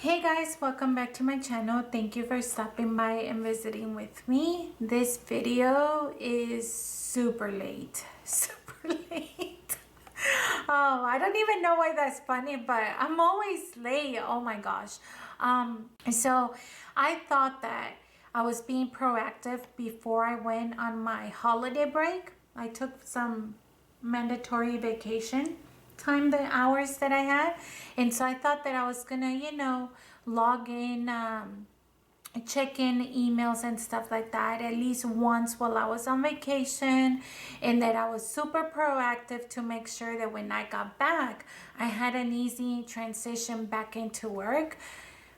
Hey guys, welcome back to my channel. Thank you for stopping by and visiting with me. This video is super late. Super late. Oh, I don't even know why that's funny, but I'm always late. Oh my gosh. So I thought that I was being proactive before I went on my holiday break. I took some mandatory vacation time, the hours that I had, and so I thought that I was gonna log in, check in emails and stuff like that at least once while I was on vacation, and that I was super proactive to make sure that when I got back I had an easy transition back into work.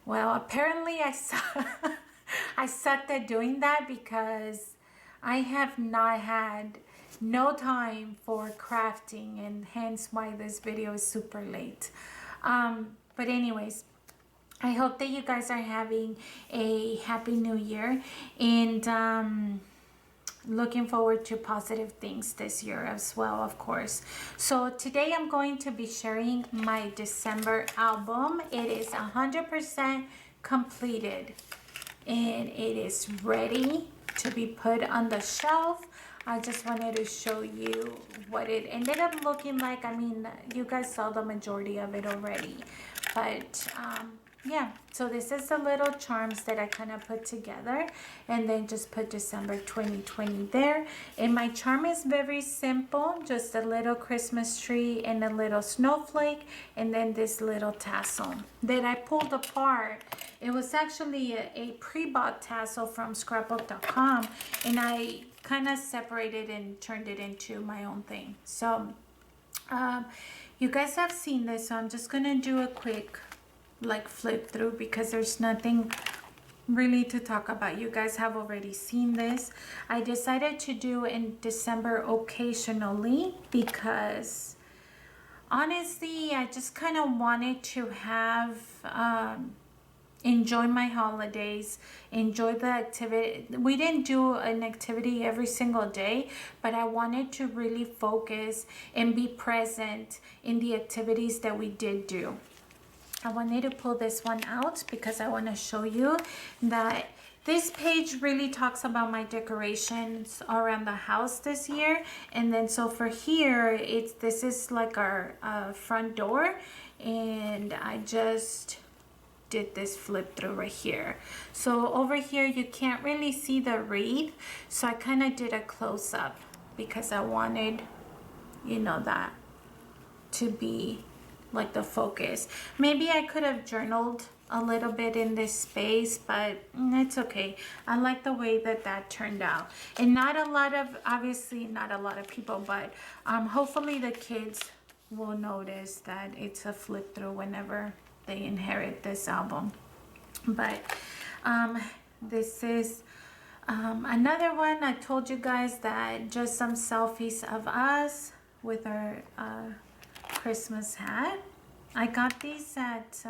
Well, apparently I sucked at doing that because I have not had no time for crafting, and hence why this video is super late. But anyways, I hope that you guys are having a happy new year, and looking forward to positive things this year as well, of course. So today I'm going to be sharing my December album. It is 100% completed and it is ready to be put on the shelf. I just wanted to show you what it ended up looking like. I mean, you guys saw the majority of it already, but yeah, so this is the little charms that I kind of put together, and then just put December 2020 there. And my charm is very simple, just a little Christmas tree and a little snowflake, and then this little tassel that I pulled apart. It was actually a pre-bought tassel from scrapbook.com, and I kind of separated and turned it into my own thing. So you guys have seen this, so I'm just gonna do a quick flip through because there's nothing really to talk about. You guys have already seen this. I decided to do in December occasionally because honestly I just kind of wanted to have enjoy my holidays, enjoy the activity. We didn't do an activity every single day, but I wanted to really focus and be present in the activities that we did do. I wanted to pull this one out because I want to show you that this page really talks about my decorations around the house this year. And then so for here, this is like our front door, and I just did this flip through right here. So over here you can't really see the wreath, so I kind of did a close-up because I wanted that to be like the focus. Maybe I could have journaled a little bit in this space, but it's okay. I like the way that turned out. And not a lot of, obviously not a lot of people, but hopefully the kids will notice that it's a flip through whenever they inherit this album. But this is another one. I told you guys that just some selfies of us with our Christmas hat. I got these at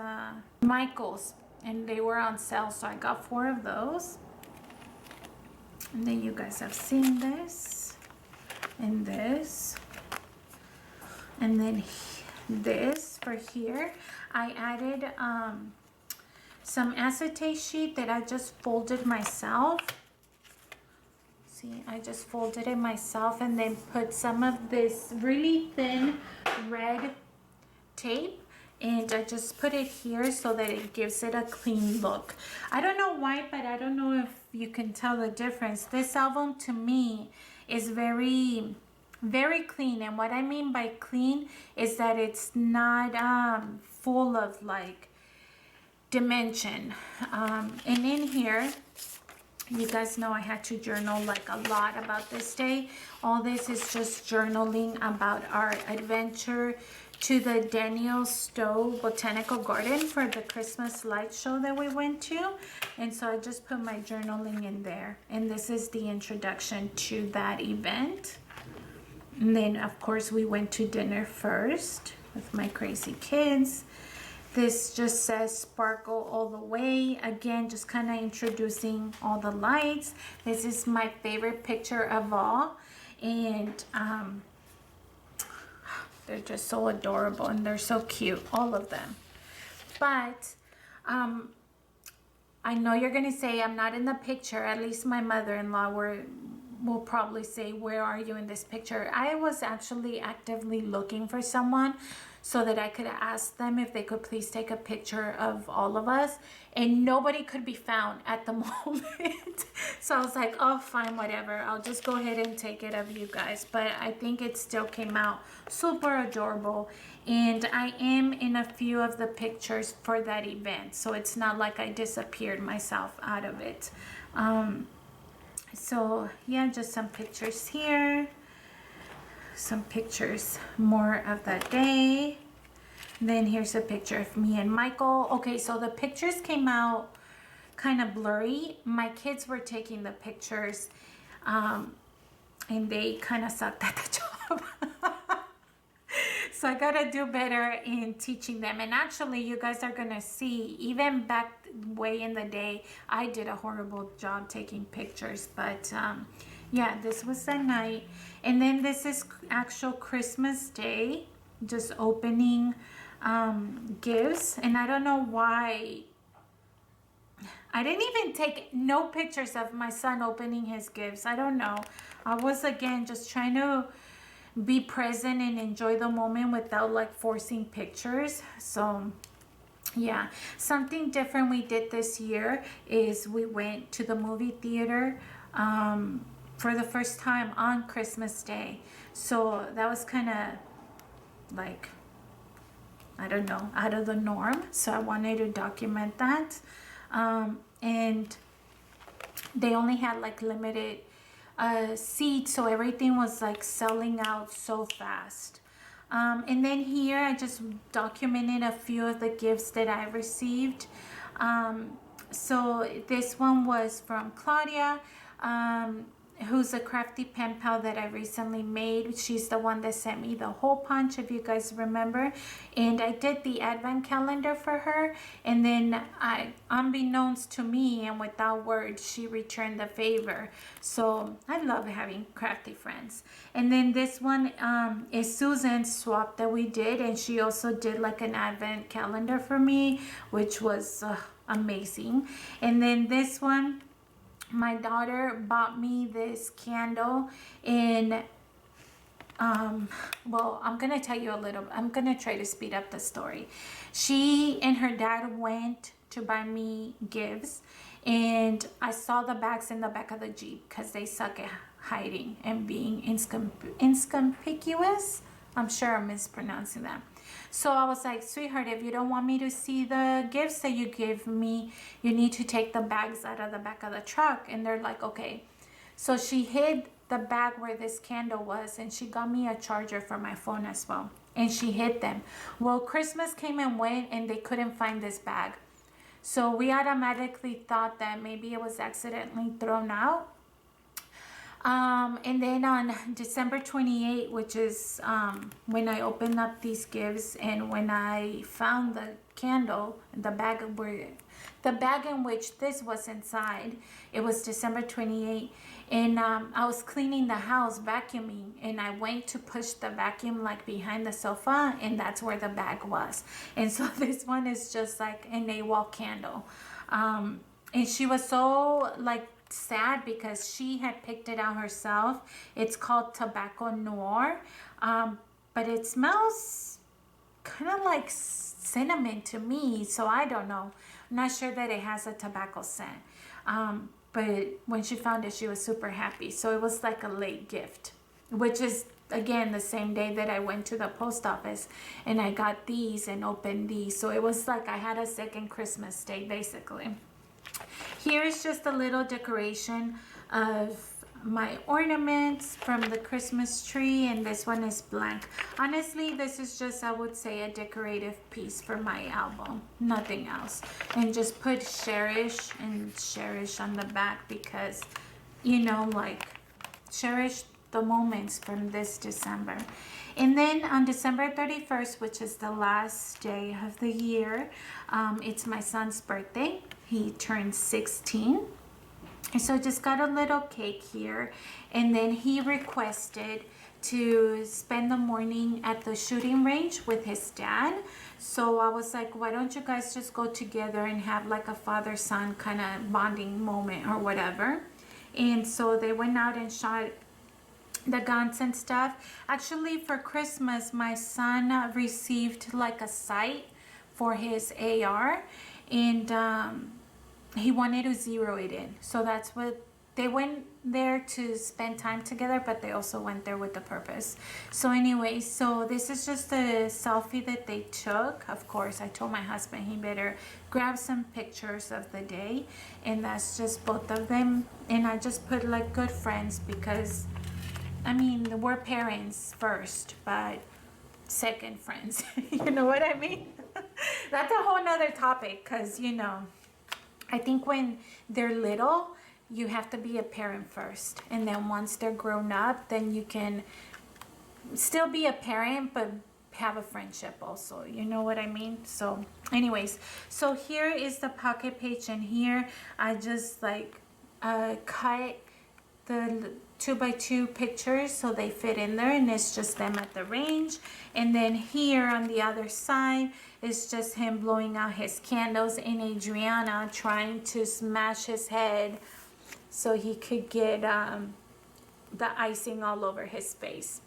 Michael's and they were on sale, so I got 4 of those. And then you guys have seen this and this, and then this for here. I added some acetate sheet that I just folded myself. See, I just folded it myself and then put some of this really thin red tape, and I just put it here so that it gives it a clean look. I don't know why, but I don't know if you can tell the difference. This album to me is very clean, and what I mean by clean is that it's not full of like dimension. And in here, you guys know I had to journal like a lot about this day. All this is just journaling about our adventure to the Daniel Stowe Botanical Garden for the Christmas light show that we went to. And so I just put my journaling in there. And this is the introduction to that event. And then of course we went to dinner first with my crazy kids. This just says sparkle all the way. Again, just kind of introducing all the lights. This is my favorite picture of all. And they're just so adorable and they're so cute, all of them. But I know you're going to say I'm not in the picture. At least my mother-in-law will probably say, where are you in this picture? I was actually actively looking for someone so that I could ask them if they could please take a picture of all of us, and nobody could be found at the moment. So I was like, oh, fine, whatever. I'll just go ahead and take it of you guys. But I think it still came out super adorable, and I am in a few of the pictures for that event, so it's not like I disappeared myself out of it. So yeah, just some pictures here, some pictures more of that day. Then here's a picture of me and Michael. Okay, so the pictures came out kind of blurry. My kids were taking the pictures, and they kind of sucked at the job. So I gotta do better in teaching them. And actually, you guys are gonna see, even back way in the day, I did a horrible job taking pictures. But yeah, this was the night. And then this is actual Christmas Day, just opening gifts. And I don't know why I didn't even take no pictures of my son opening his gifts. I don't know. I was, again, just trying to be present and enjoy the moment without like forcing pictures. So yeah, something different we did this year is we went to the movie theater for the first time on Christmas Day. So that was kind of like, I don't know, out of the norm. So I wanted to document that. And they only had like limited seats, so everything was like selling out so fast. And then here I just documented a few of the gifts that I received. So this one was from Claudia, who's a crafty pen pal that I recently made. She's the one that sent me the hole punch, if you guys remember. And I did the advent calendar for her. And then unbeknownst to me and without words, she returned the favor. So I love having crafty friends. And then this one is Susan's swap that we did. And she also did like an advent calendar for me, which was amazing. And then this one, my daughter bought me this candle in well, I'm gonna tell you a little. I'm gonna try to speed up the story. She and her dad went to buy me gifts, and I saw the bags in the back of the Jeep because they suck at hiding and being inconspicuous. I'm sure I'm mispronouncing that. So I was like, sweetheart, if you don't want me to see the gifts that you give me, you need to take the bags out of the back of the truck. And they're like, okay. So she hid the bag where this candle was, and she got me a charger for my phone as well. And she hid them. Well, Christmas came and went, and they couldn't find this bag. So we automatically thought that maybe it was accidentally thrown out. And then on December 28th, which is when I opened up these gifts, and when I found the candle, the bag in which this was inside, it was December 28th, and I was cleaning the house, vacuuming, and I went to push the vacuum like behind the sofa, and that's where the bag was. And so this one is just like an AWOL candle, and she was so like sad because she had picked it out herself. It's called Tobacco Noir, but it smells kind of like cinnamon to me, so I don't know. I'm not sure that it has a tobacco scent, but when she found it, she was super happy. So it was like a late gift, which is again the same day that I went to the post office and I got these and opened these. So it was like I had a second Christmas day basically. Here's just a little decoration of my ornaments from the Christmas tree, and this one is blank. Honestly, this is just, I would say, a decorative piece for my album, nothing else. And just put cherish and cherish on the back because, you know, like cherish the moments from this December. And then on December 31st, which is the last day of the year, it's my son's birthday. He turned 16. So just got a little cake here. And then he requested to spend the morning at the shooting range with his dad. So I was like, why don't you guys just go together and have like a father-son kind of bonding moment or whatever. And so they went out and shot the guns and stuff. Actually, for Christmas, my son received like a sight for his AR, and he wanted to zero it in. So that's what they went there to spend time together, but they also went there with a purpose. So anyway, so this is just a selfie that they took. Of course, I told my husband he better grab some pictures of the day, and that's just both of them. And I just put like good friends because I mean, we're parents first, but second friends. You know what I mean? That's a whole nother topic, because, you know, I think when they're little, you have to be a parent first. And then once they're grown up, then you can still be a parent, but have a friendship also. You know what I mean? So anyways, so here is the pocket page, and here I just like cut the 2x2 pictures so they fit in there, and it's just them at the range. And then here on the other side is just him blowing out his candles and Adriana trying to smash his head so he could get the icing all over his face.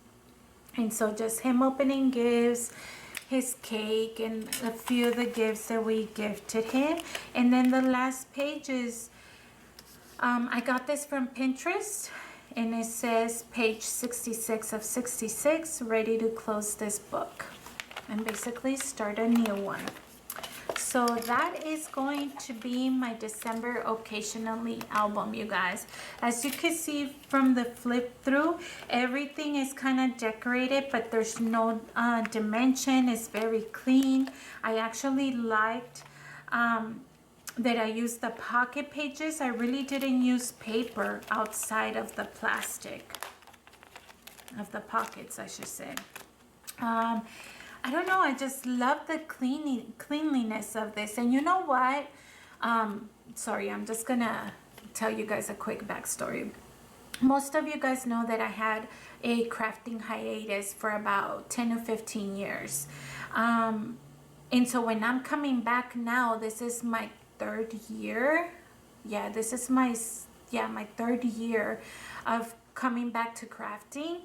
And so just him opening gifts, his cake, and a few of the gifts that we gifted him. And then the last page is I got this from Pinterest, and it says page 66 of 66, ready to close this book and basically start a new one. So that is going to be my December occasionally album, you guys. As you can see from the flip through, everything is kind of decorated, but there's no dimension. It's very clean. I actually liked that I used the pocket pages. I really didn't use paper outside of the plastic of the pockets, I should say. I don't know, I just love the cleanliness of this. And you know what? Sorry, I'm just gonna tell you guys a quick backstory. Most of you guys know that I had a crafting hiatus for about 10 or 15 years. And so when I'm coming back now, this is my third year. Yeah, this is my third year of coming back to crafting.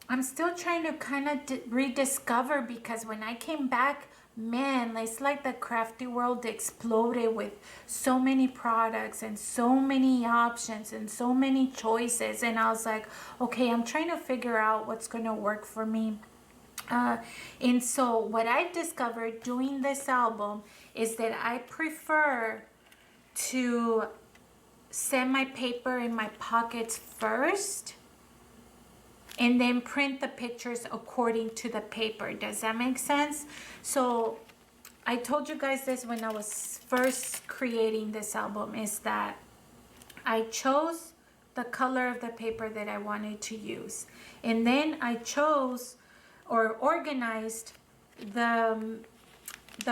I'm still trying to kind of rediscover, because when I came back, man, it's like the crafty world exploded with so many products and so many options and so many choices. And I was like, okay, I'm trying to figure out what's going to work for me. And so what I've discovered doing this album is that I prefer to set my paper in my pockets first and then print the pictures according to the paper. Does that make sense? So I told you guys this when I was first creating this album, is that I chose the color of the paper that I wanted to use. And then I chose or organized the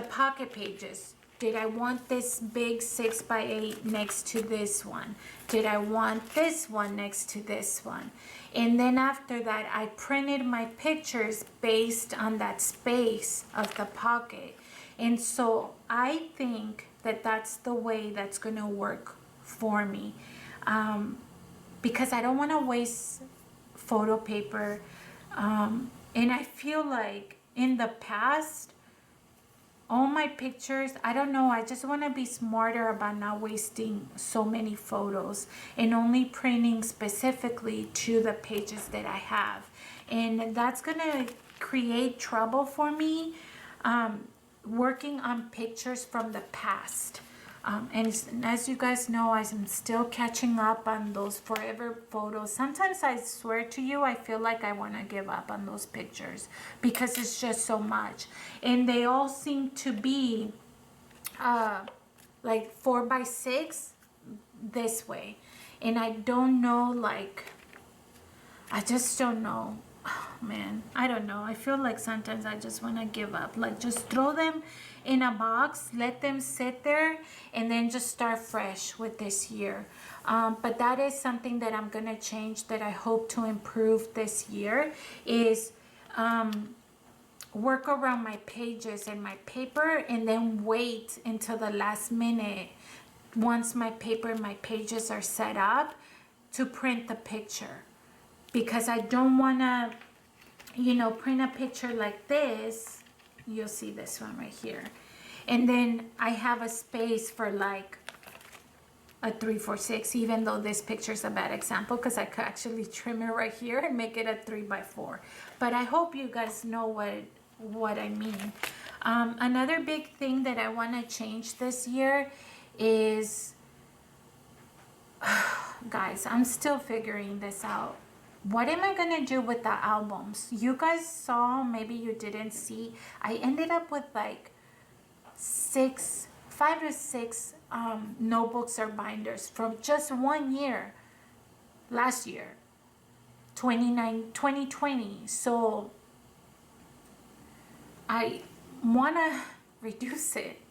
pocket pages. Did I want this big 6x8 next to this one? Did I want this one next to this one? And then after that, I printed my pictures based on that space of the pocket. And so I think that that's the way that's gonna work for me. Because I don't wanna waste photo paper. And I feel like in the past, all my pictures, I don't know, I just want to be smarter about not wasting so many photos and only printing specifically to the pages that I have. And that's going to create trouble for me working on pictures from the past. And as you guys know, I'm still catching up on those forever photos. Sometimes I swear to you, I feel like I want to give up on those pictures because it's just so much. And they all seem to be like 4x6 this way. And I don't know, like, I just don't know. man, I don't know. I feel like sometimes I just want to give up. Like, just throw them in a box, let them sit there, and then just start fresh with this year. But that is something that I'm going to change, that I hope to improve this year, is work around my pages and my paper, and then wait until the last minute, once my paper and my pages are set up, to print the picture. Because I don't want to, you know, print a picture like this. You'll see this one right here. And then I have a space for like a 3x6, even though this picture is a bad example, because I could actually trim it right here and make it a 3x4. But I hope you guys know what I mean. Another big thing that I want to change this year is, guys, I'm still figuring this out. What am I gonna do with the albums? You guys saw, maybe you didn't see, I ended up with like 5 to 6 notebooks or binders from just 1 year, last year, 2020. So I want to reduce it,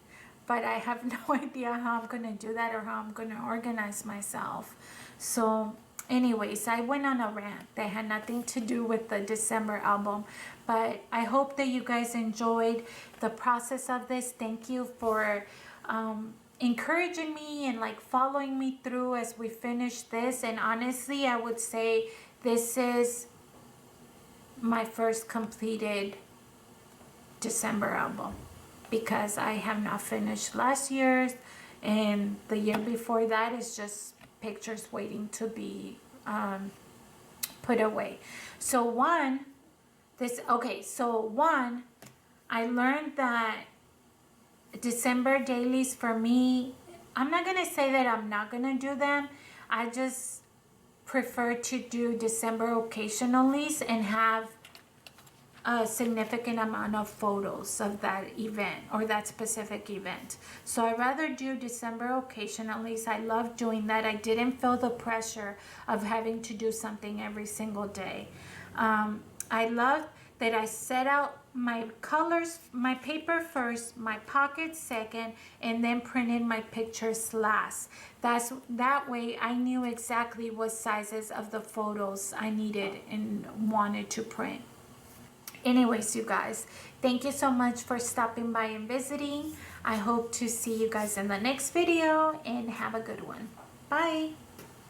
but I have no idea how I'm going to do that or how I'm going to organize myself. So anyways, I went on a rant that had nothing to do with the December album, but I hope that you guys enjoyed the process of this. Thank you for encouraging me and like following me through as we finish this. And honestly, I would say this is my first completed December album, because I have not finished last year's, and the year before that is just pictures waiting to be put away. So one, I learned that December dailies for me, I'm not gonna say that I'm not gonna do them. I just prefer to do December occasionallys and have a significant amount of photos of that event or that specific event. So I rather do December occasionallys. I love doing that. I didn't feel the pressure of having to do something every single day. I love that I set out my colors, my paper first, my pockets second, and then printed my pictures last. That way I knew exactly what sizes of the photos I needed and wanted to print. Anyways, you guys, thank you so much for stopping by and visiting. I hope to see you guys in the next video, and have a good one. Bye.